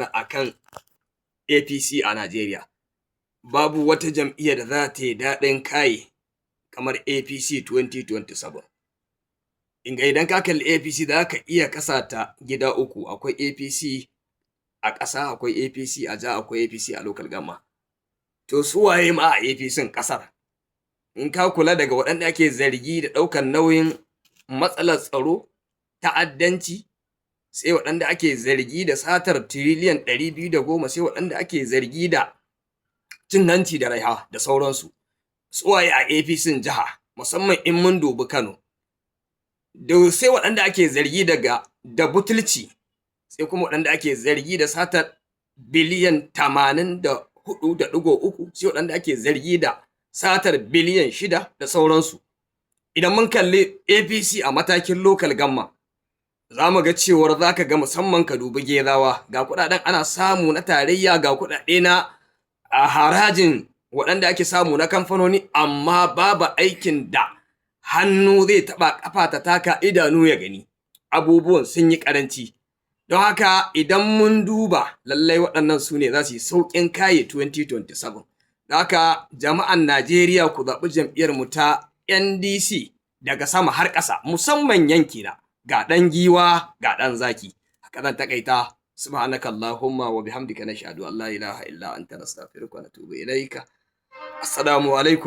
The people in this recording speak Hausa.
akan APC a Najeriya. Babu wata jam'iyyar da za ta yi daɗin kai kamar APC 2027. Idan ka kalli APC za ka iya kasa ta gida uku, akwai APC a ƙasa, akwai APC a jiha, akwai APC a local government. To su waye ma a APC ƙasar? In ka kula daga waɗanda ake zargi da ɗaukar nauyin matsalar tsaro, ta'addanci, sai waɗanda ake zargi da satar tiriliyan 210, sai waɗanda ake zargi da cin hanci da raiha da sauransu. Su waye a APC jiha, musamman in mun dubi Kano. Sai waɗanda ake zargi da butulci, sai kuma waɗanda ake zargi da satar biliyan 84.3, sai waɗanda ake zargi da satar biliyan 6 da sauransu. Idan mun kalli APC a matakin local government, za mu ga cewar za ka ga musamman ka dubi Gezawa, ga kuɗaɗen ana samu na tarayya, ga kuɗaɗe na harajin waɗanda ake samu na kamfanoni, amma babu aikin da hannu zai taɓa ƙafa ta taka idanu ya gani. Abubuwan sun yi ƙaranci. Don haka idan mun duba lallai waɗannan su ne za su yi sauƙin kaye 2027. Don haka jama'an Najeriya ku zaɓi jam'iyyarmu ta NDC daga sama har ƙasa, musamman yankina, ga ɗan giwa ga ɗan zaki. Haka zan taƙaita. Subhanaka Allahumma wa bihamdika nashhadu an la ilaha illa anta nastaghfiruka wa natubu ilaika. Assalamu alaikum.